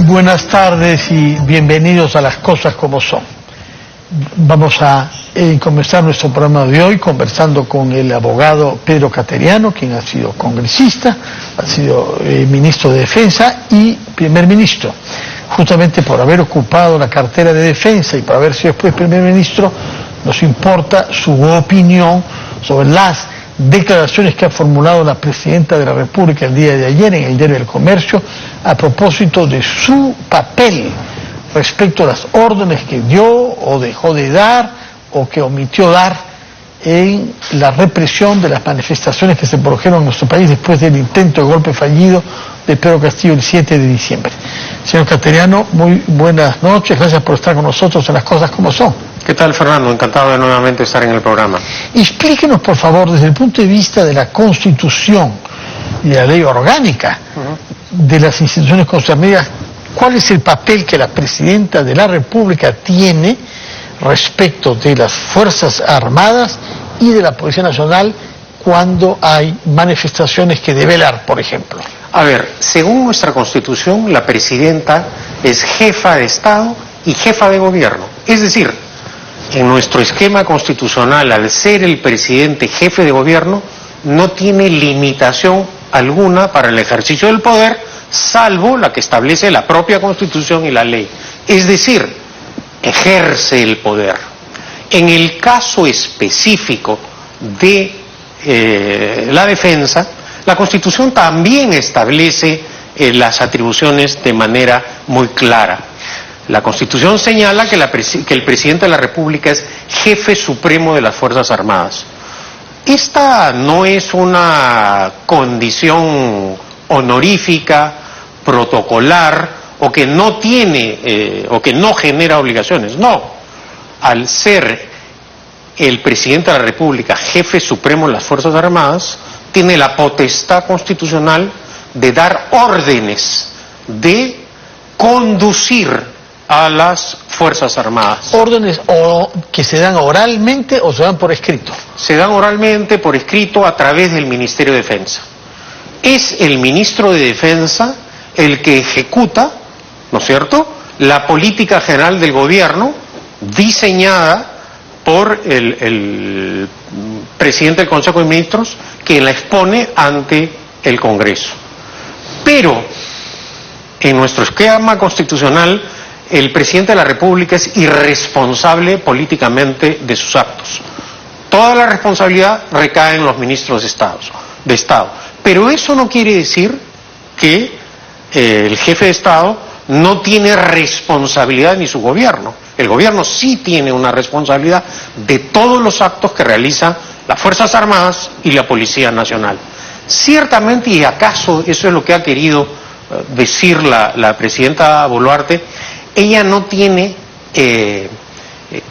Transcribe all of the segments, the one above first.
Buenas tardes y bienvenidos a Las Cosas Como Son. Vamos a comenzar nuestro programa de hoy conversando con el abogado Pedro Cateriano, quien ha sido congresista, ha sido ministro de Defensa y primer ministro. Justamente por haber ocupado la cartera de Defensa y por haber sido después primer ministro, nos importa su opinión sobre las declaraciones que ha formulado la Presidenta de la República el día de ayer en el Diario del Comercio a propósito de su papel respecto a las órdenes que dio o dejó de dar o que omitió dar en la represión de las manifestaciones que se produjeron en nuestro país después del intento de golpe fallido de Pedro Castillo el 7 de diciembre. Señor Cateriano, muy buenas noches, gracias por estar con nosotros en Las Cosas Como Son. ¿Qué tal, Fernando? Encantado de nuevamente estar en el programa. Explíquenos, por favor, desde el punto de vista de la Constitución y de la ley orgánica de las instituciones concernidas, ¿cuál es el papel que la Presidenta de la República tiene respecto de las Fuerzas Armadas y de la Policía Nacional cuando hay manifestaciones que develar, por ejemplo? A ver, según nuestra Constitución, la Presidenta es jefa de Estado y jefa de Gobierno. Es decir, en nuestro esquema constitucional, al ser el presidente jefe de gobierno, no tiene limitación alguna para el ejercicio del poder, salvo la que establece la propia Constitución y la ley. Es decir, ejerce el poder. En el caso específico de la defensa, la Constitución también establece las atribuciones de manera muy clara. La Constitución señala que el Presidente de la República es jefe supremo de las Fuerzas Armadas. Esta no es una condición honorífica, protocolar, o que no tiene, o que no genera obligaciones. No. Al ser el Presidente de la República jefe supremo de las Fuerzas Armadas, tiene la potestad constitucional de dar órdenes, de conducir a las Fuerzas Armadas. ¿Órdenes que se dan oralmente o se dan por escrito? Se dan oralmente, por escrito, a través del Ministerio de Defensa. Es el Ministro de Defensa el que ejecuta, ¿no es cierto?, la política general del gobierno diseñada por el Presidente del Consejo de Ministros, quien la expone ante el Congreso. Pero, en nuestro esquema constitucional, el Presidente de la República es irresponsable políticamente de sus actos. Toda la responsabilidad recae en los ministros de Estado. Pero eso no quiere decir que el jefe de Estado no tiene responsabilidad ni su gobierno. El gobierno sí tiene una responsabilidad de todos los actos que realizan las Fuerzas Armadas y la Policía Nacional. Ciertamente, y acaso eso es lo que ha querido decir la presidenta Boluarte, ella no tiene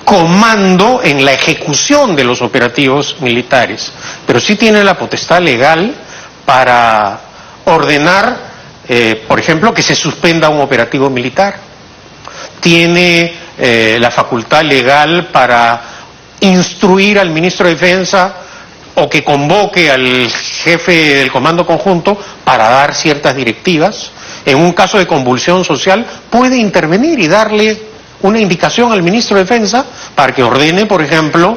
comando en la ejecución de los operativos militares, pero sí tiene la potestad legal para ordenar, por ejemplo, que se suspenda un operativo militar. Tiene la facultad legal para instruir al ministro de Defensa o que convoque al jefe del Comando Conjunto para dar ciertas directivas. En un caso de convulsión social puede intervenir y darle una indicación al ministro de Defensa para que ordene, por ejemplo,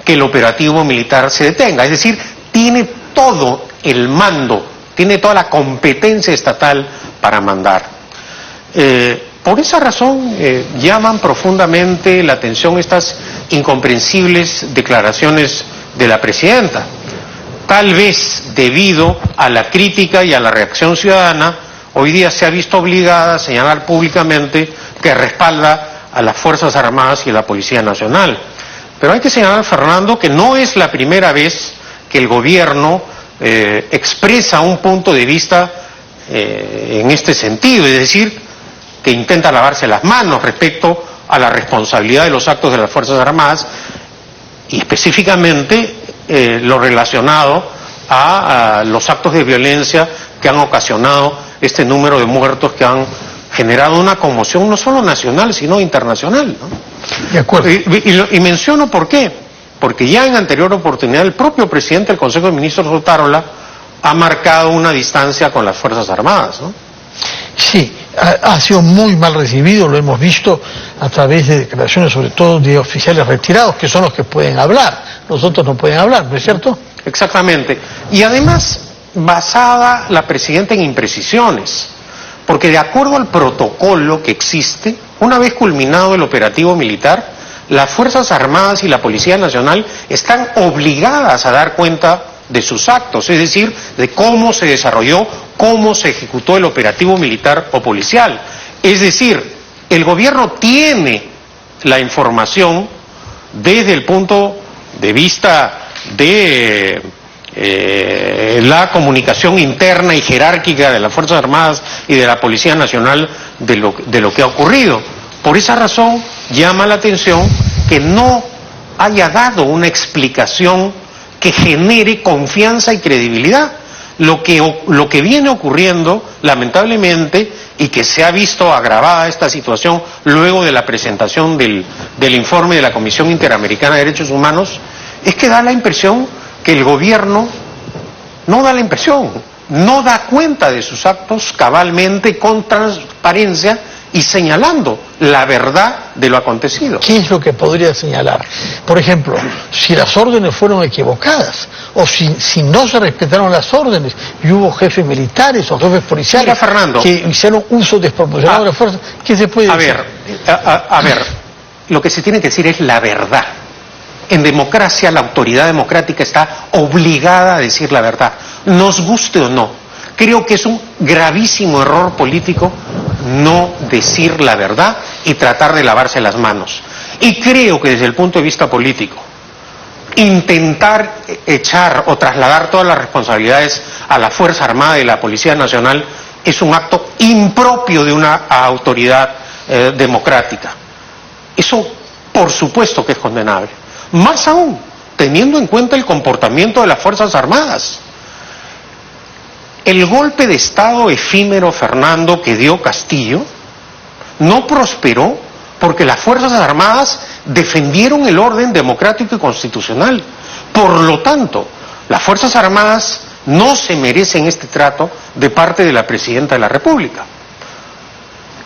que el operativo militar se detenga. Es decir, tiene todo el mando, tiene toda la competencia estatal para mandar. Por esa razón llaman profundamente la atención estas incomprensibles declaraciones de la presidenta. Tal vez debido a la crítica y a la reacción ciudadana, hoy día se ha visto obligada a señalar públicamente que respalda a las Fuerzas Armadas y a la Policía Nacional. Pero hay que señalar, Fernando, que no es la primera vez que el gobierno expresa un punto de vista en este sentido, es decir, que intenta lavarse las manos respecto a la responsabilidad de los actos de las Fuerzas Armadas y específicamente lo relacionado a los actos de violencia que han ocasionado este número de muertos que han generado una conmoción no solo nacional sino internacional, ¿no? De acuerdo. Y menciono por qué. Porque ya en anterior oportunidad el propio presidente del Consejo de Ministros, Otárola, ha marcado una distancia con las Fuerzas Armadas, ¿no? Sí, ha sido muy mal recibido, lo hemos visto a través de declaraciones sobre todo de oficiales retirados, que son los que pueden hablar, los otros no pueden hablar, ¿no es cierto? Exactamente. Y además, basada la presidenta en imprecisiones, porque de acuerdo al protocolo que existe, una vez culminado el operativo militar, las Fuerzas Armadas y la Policía Nacional están obligadas a dar cuenta de sus actos, es decir, de cómo se desarrolló, cómo se ejecutó el operativo militar o policial. Es decir, el gobierno tiene la información desde el punto de vista de la comunicación interna y jerárquica de las Fuerzas Armadas y de la Policía Nacional de lo que ha ocurrido. Por esa razón llama la atención que no haya dado una explicación que genere confianza y credibilidad. Lo que viene ocurriendo, lamentablemente, y que se ha visto agravada esta situación luego de la presentación del informe de la Comisión Interamericana de Derechos Humanos, es que da la impresión que el gobierno no da cuenta de sus actos cabalmente, con transparencia y señalando la verdad de lo acontecido. ¿Qué es lo que podría señalar? Por ejemplo, si las órdenes fueron equivocadas, o si no se respetaron las órdenes y hubo jefes militares o jefes policiales. Mira, Fernando, que hicieron uso desproporcionado de la fuerza, ¿qué se puede decir? A ver, lo que se tiene que decir es la verdad. En democracia, la autoridad democrática está obligada a decir la verdad, nos guste o no. Creo que es un gravísimo error político no decir la verdad y tratar de lavarse las manos. Y creo que desde el punto de vista político, intentar echar o trasladar todas las responsabilidades a la Fuerza Armada y la Policía Nacional es un acto impropio de una autoridad democrática. Eso, por supuesto que es condenable. Más aún, teniendo en cuenta el comportamiento de las Fuerzas Armadas. El golpe de Estado efímero, Fernando, que dio Castillo, no prosperó porque las Fuerzas Armadas defendieron el orden democrático y constitucional. Por lo tanto, las Fuerzas Armadas no se merecen este trato de parte de la Presidenta de la República.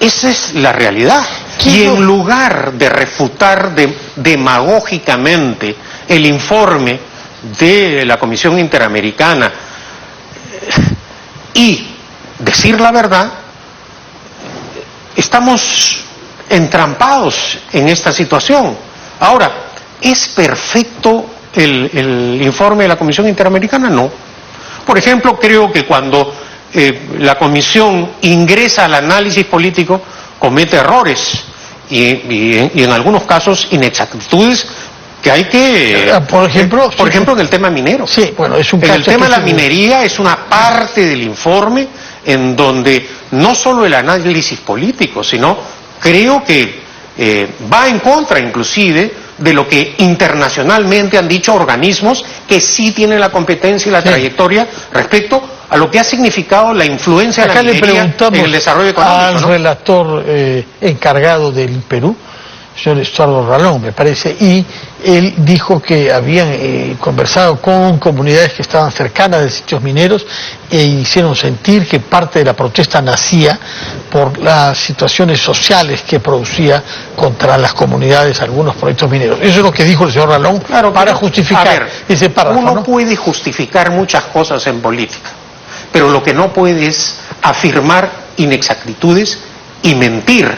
Esa es la realidad. Y en lugar de refutar demagógicamente el informe de la Comisión Interamericana y decir la verdad, estamos entrampados en esta situación. Ahora, ¿es perfecto el informe de la Comisión Interamericana? No. Por ejemplo, creo que cuando la Comisión ingresa al análisis político, comete errores y en algunos casos inexactitudes que hay que... Por ejemplo, en el tema minero. Sí, bueno, es un caso. En el tema de la minería es una parte del informe en donde no solo el análisis político, sino creo que va en contra inclusive de lo que internacionalmente han dicho organismos que sí tienen la competencia y la trayectoria respecto a lo que ha significado la influencia de la minería en el desarrollo económico. Al relator encargado del Perú, señor Estuardo Ralón, me parece, y él dijo que habían conversado con comunidades que estaban cercanas de sitios mineros e hicieron sentir que parte de la protesta nacía por las situaciones sociales que producía contra las comunidades algunos proyectos mineros. Eso es lo que dijo el señor Ralón, claro, para justificar ese párrafo. Uno puede justificar muchas cosas en política, pero lo que no puede es afirmar inexactitudes y mentir,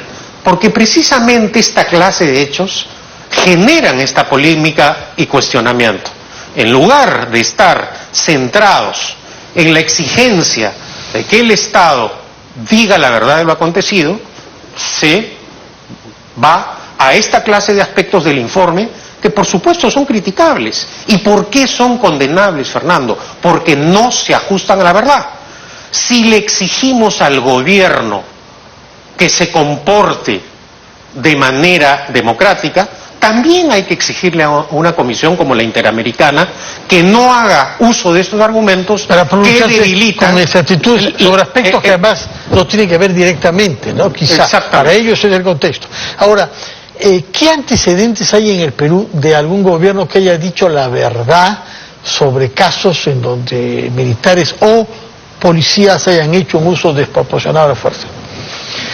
porque precisamente esta clase de hechos generan esta polémica y cuestionamiento. En lugar de estar centrados en la exigencia de que el Estado diga la verdad de lo acontecido, se va a esta clase de aspectos del informe que por supuesto son criticables. ¿Y por qué son condenables, Fernando? Porque no se ajustan a la verdad. Si le exigimos al gobierno que se comporte de manera democrática, también hay que exigirle a una comisión como la Interamericana que no haga uso de estos argumentos que debilitan con exactitud sobre aspectos que además no tienen que ver directamente, ¿no? Quizás para ellos es el contexto. Ahora, ¿qué antecedentes hay en el Perú de algún gobierno que haya dicho la verdad sobre casos en donde militares o policías hayan hecho un uso desproporcionado de la fuerza?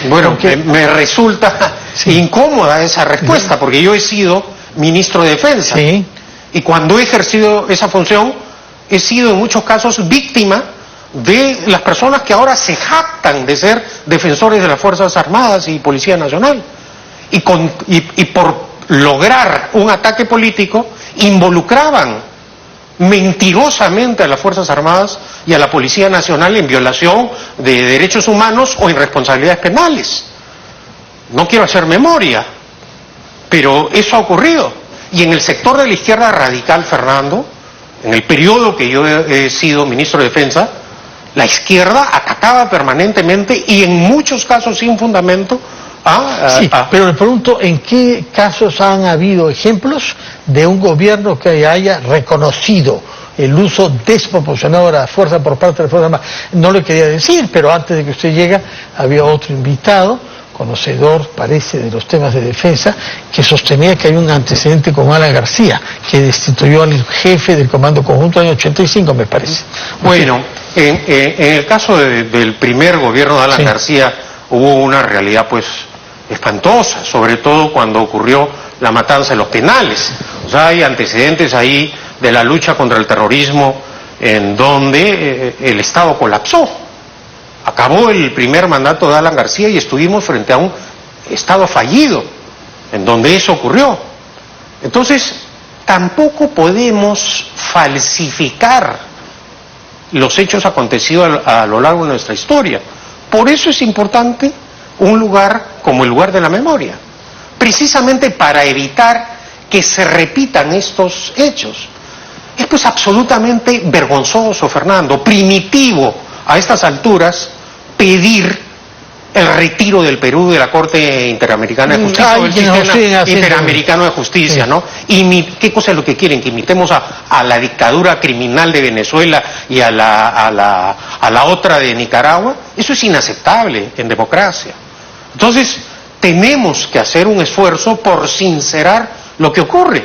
Bueno, porque... me resulta incómoda esa respuesta, porque yo he sido ministro de Defensa. Sí. Y cuando he ejercido esa función, he sido en muchos casos víctima de las personas que ahora se jactan de ser defensores de las Fuerzas Armadas y Policía Nacional. Y por lograr un ataque político, involucraban mentirosamente a las Fuerzas Armadas y a la Policía Nacional en violación de derechos humanos o en responsabilidades penales. No quiero hacer memoria, pero eso ha ocurrido. Y en el sector de la izquierda radical, Fernando, en el periodo que yo he sido ministro de Defensa, la izquierda atacaba permanentemente y en muchos casos sin fundamento pero le pregunto, ¿en qué casos han habido ejemplos de un gobierno que haya reconocido el uso desproporcionado de la fuerza por parte de las Fuerzas Armadas? No le quería decir, pero antes de que usted llegue, había otro invitado, conocedor, parece, de los temas de defensa, que sostenía que hay un antecedente con Alan García, que destituyó al jefe del Comando Conjunto en el año 85, me parece. Bueno, en el caso del primer gobierno de Alan García hubo una realidad pues espantosa, sobre todo cuando ocurrió la matanza de los penales. O sea, hay antecedentes ahí de la lucha contra el terrorismo en donde el Estado colapsó. Acabó el primer mandato de Alan García y estuvimos frente a un Estado fallido, en donde eso ocurrió. Entonces, tampoco podemos falsificar los hechos acontecidos a lo largo de nuestra historia. Por eso es importante un lugar como el lugar de la memoria, precisamente para evitar que se repitan estos hechos. Es pues absolutamente vergonzoso, Fernando, primitivo a estas alturas pedir el retiro del Perú de la Corte Interamericana de Justicia o del Sistema Interamericano de Justicia, ¿no? Y ¿qué cosa es lo que quieren? Que imitemos a la dictadura criminal de Venezuela y a la otra de Nicaragua. Eso es inaceptable en democracia. Entonces, tenemos que hacer un esfuerzo por sincerar lo que ocurre.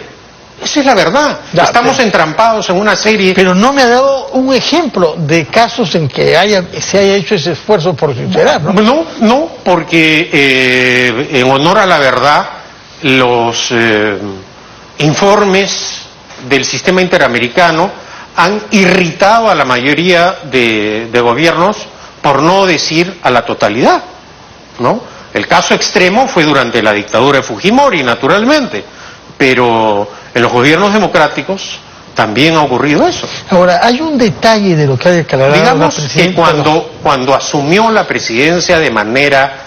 Esa es la verdad. Estamos entrampados en una serie... Pero no me ha dado un ejemplo de casos en que se haya hecho ese esfuerzo por sincerar, ¿no? No, porque en honor a la verdad, los informes del sistema interamericano han irritado a la mayoría de gobiernos, por no decir a la totalidad, ¿no? El caso extremo fue durante la dictadura de Fujimori, naturalmente, pero en los gobiernos democráticos también ha ocurrido eso. Ahora, hay un detalle de lo que ha declarado la presidenta. Que cuando asumió la presidencia de manera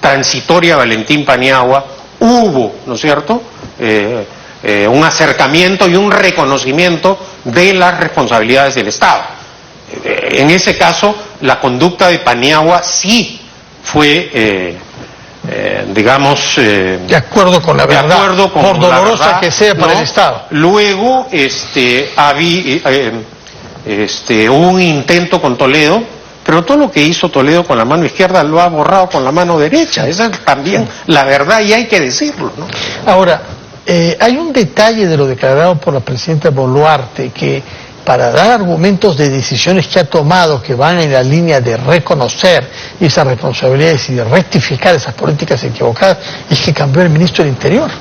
transitoria Valentín Paniagua, hubo, ¿no es cierto?, un acercamiento y un reconocimiento de las responsabilidades del Estado. En ese caso, la conducta de Paniagua sí fue, digamos... de acuerdo con la verdad, por dolorosa verdad, que sea para el Estado. Luego, hubo un intento con Toledo, pero todo lo que hizo Toledo con la mano izquierda lo ha borrado con la mano derecha. Esa es también la verdad y hay que decirlo, ¿no? Ahora, hay un detalle de lo declarado por la presidenta Boluarte, que para dar argumentos de decisiones que ha tomado que van en la línea de reconocer esas responsabilidades y de rectificar esas políticas equivocadas, es que cambió el ministro del Interior.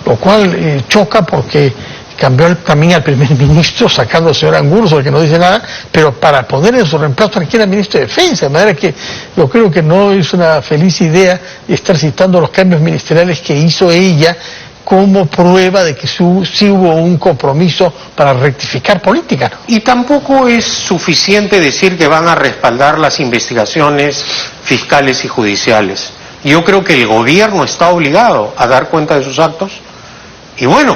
Lo cual choca porque cambió también al primer ministro, sacando al señor Angurzo, el que no dice nada, pero para poner en su reemplazo aquí al ministro de Defensa, de manera que yo creo que no es una feliz idea estar citando los cambios ministeriales que hizo ella como prueba de que sí hubo un compromiso para rectificar política, ¿no? Y tampoco es suficiente decir que van a respaldar las investigaciones fiscales y judiciales. Yo creo que el gobierno está obligado a dar cuenta de sus actos y bueno,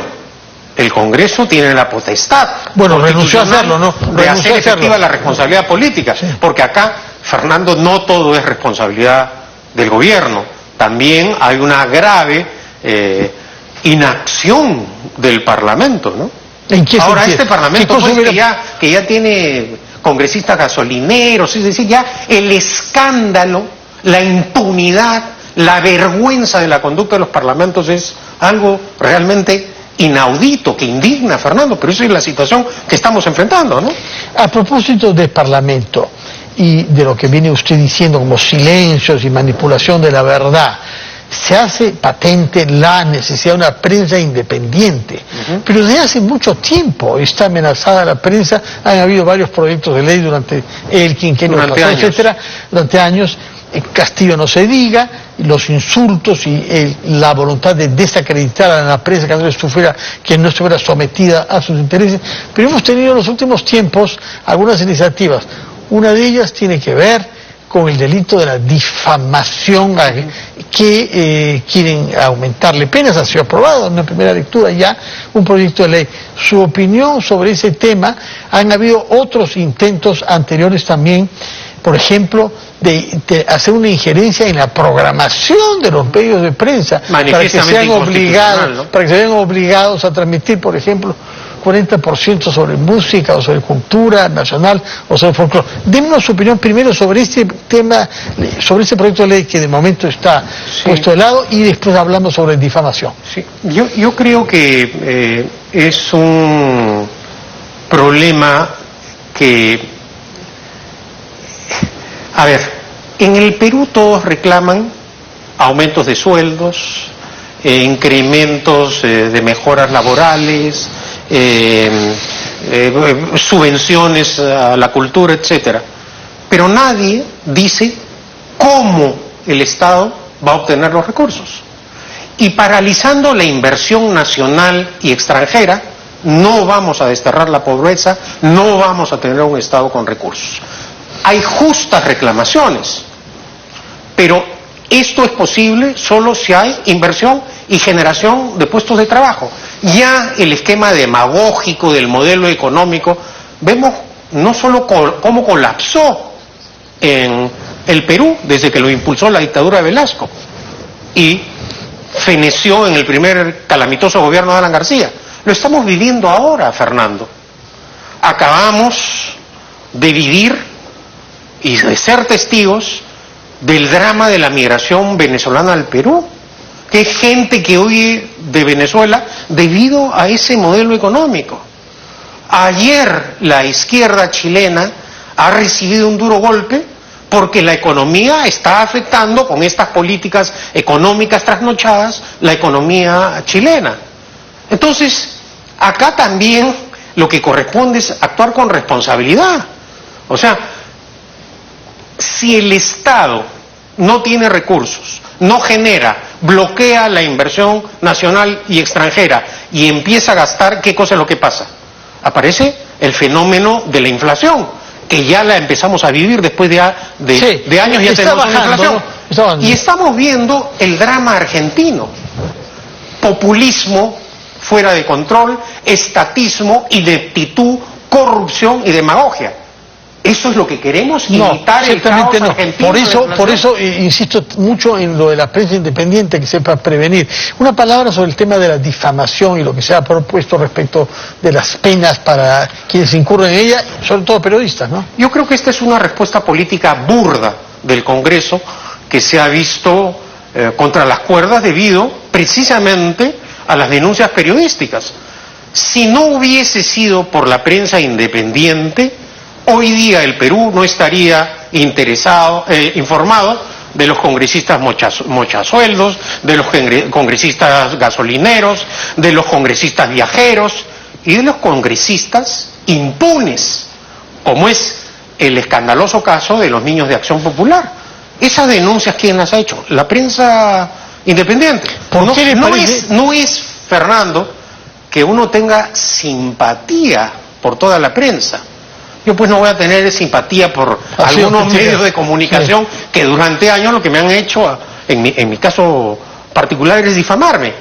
el Congreso tiene la potestad. Bueno, renunció a hacerlo, ¿no? De hacer efectiva la responsabilidad política, porque acá, Fernando, no todo es responsabilidad del gobierno. También hay una grave inacción del Parlamento, ¿no? ¿En qué Ahora sentido? este Parlamento pues, que ya tiene congresistas gasolineros, es decir, ya el escándalo, la impunidad, la vergüenza de la conducta de los parlamentos es algo realmente inaudito, que indigna, Fernando, pero esa es la situación que estamos enfrentando, ¿no? A propósito del Parlamento, y de lo que viene usted diciendo como silencios y manipulación de la verdad, se hace patente la necesidad de una prensa independiente. Pero desde hace mucho tiempo está amenazada la prensa. Han habido varios proyectos de ley durante el quinquenio pasado, etcétera, durante años. Castillo no se diga, los insultos y la voluntad de desacreditar a la prensa que no estuviera sometida a sus intereses. Pero hemos tenido en los últimos tiempos algunas iniciativas. Una de ellas tiene que ver con el delito de la difamación, que quieren aumentarle penas. Ha sido aprobado en la primera lectura ya un proyecto de ley. Su opinión sobre ese tema. Han habido otros intentos anteriores también, por ejemplo, de hacer una injerencia en la programación de los medios de prensa para que sean obligados a transmitir, por ejemplo, 40% sobre música o sobre cultura nacional o sobre folclore. Démonos su opinión primero sobre este tema, sobre este proyecto de ley que de momento está puesto de lado, y después hablamos sobre difamación. Sí. Yo creo que es un problema que, a ver, en el Perú todos reclaman aumentos de sueldos, incrementos de mejoras laborales, subvenciones a la cultura, etcétera. Pero nadie dice cómo el Estado va a obtener los recursos. Y paralizando la inversión nacional y extranjera, no vamos a desterrar la pobreza, no vamos a tener un Estado con recursos. Hay justas reclamaciones, pero esto es posible solo si hay inversión y generación de puestos de trabajo. Ya el esquema demagógico del modelo económico, vemos no solo cómo colapsó en el Perú desde que lo impulsó la dictadura de Velasco y feneció en el primer calamitoso gobierno de Alan García. Lo estamos viviendo ahora, Fernando. Acabamos de vivir y de ser testigos del drama de la migración venezolana al Perú, que es gente que huye de Venezuela debido a ese modelo económico. Ayer la izquierda chilena ha recibido un duro golpe porque la economía está afectando con estas políticas económicas trasnochadas la economía chilena. Entonces, acá también lo que corresponde es actuar con responsabilidad. O sea, si el Estado no tiene recursos, no genera, bloquea la inversión nacional y extranjera y empieza a gastar, ¿qué cosa es lo que pasa? Aparece el fenómeno de la inflación, que ya la empezamos a vivir después de años, ya tenemos una inflación. Y estamos viendo el drama argentino. Populismo fuera de control, estatismo, ineptitud, corrupción y demagogia. ¿Eso es lo que queremos? ¿Imitar el caos argentino? Por eso insisto mucho en lo de la prensa independiente que sepa prevenir. Una palabra sobre el tema de la difamación y lo que se ha propuesto respecto de las penas para quienes incurren en ella, sobre todo periodistas, ¿no? Yo creo que esta es una respuesta política burda del Congreso que se ha visto contra las cuerdas debido precisamente a las denuncias periodísticas. Si no hubiese sido por la prensa independiente, hoy día el Perú no estaría informado de los congresistas mochasueldos, de los congresistas gasolineros, de los congresistas viajeros y de los congresistas impunes, como es el escandaloso caso de los niños de Acción Popular. Esas denuncias, ¿quién las ha hecho? La prensa independiente. No es, Fernando, que uno tenga simpatía por toda la prensa. Yo pues no voy a tener simpatía por algunos medios de comunicación que durante años lo que me han hecho, en mi caso particular, es difamarme.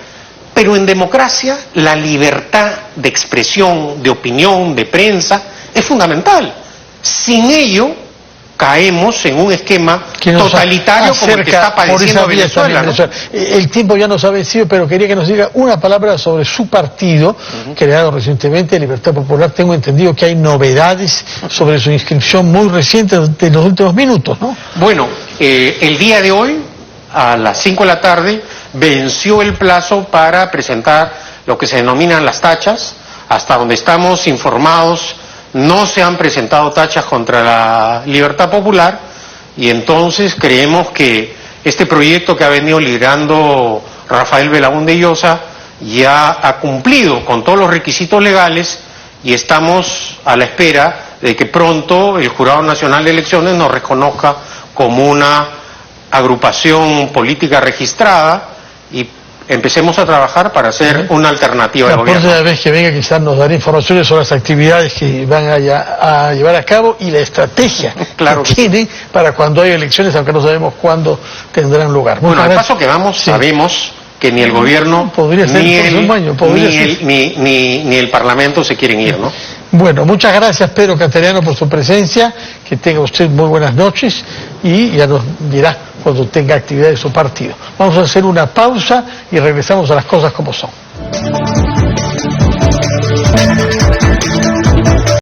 Pero en democracia la libertad de expresión, de opinión, de prensa es fundamental. Sin ello caemos en un esquema totalitario como el que está padeciendo Venezuela, ¿no? El tiempo ya nos ha vencido, pero quería que nos diga una palabra sobre su partido, creado recientemente, Libertad Popular. Tengo entendido que hay novedades sobre su inscripción muy reciente de los últimos minutos, ¿no? Bueno, el día de hoy, a las 5 de la tarde, venció el plazo para presentar lo que se denominan las tachas, hasta donde estamos informados no se han presentado tachas contra la libertad popular, y entonces creemos que este proyecto que ha venido liderando Rafael Belaúnde Llosa ya ha cumplido con todos los requisitos legales, y estamos a la espera de que pronto el Jurado Nacional de Elecciones nos reconozca como una agrupación política registrada y empecemos a trabajar para hacer una alternativa de La gobierno. próxima vez que venga quizás nos dará informaciones sobre las actividades que van a llevar a cabo y la estrategia Claro que tienen para cuando haya elecciones, aunque no sabemos cuándo tendrán lugar. Bueno, Muchas al gracias. paso que vamos, Sí. sabemos que ni el gobierno Podría ser ni el próximo año, podría ser. ni el Parlamento se quieren ir, ¿no? Bueno, muchas gracias Pedro Cateriano por su presencia, que tenga usted muy buenas noches y ya nos dirá cuando tenga actividad de su partido. Vamos a hacer una pausa y regresamos a las cosas como son.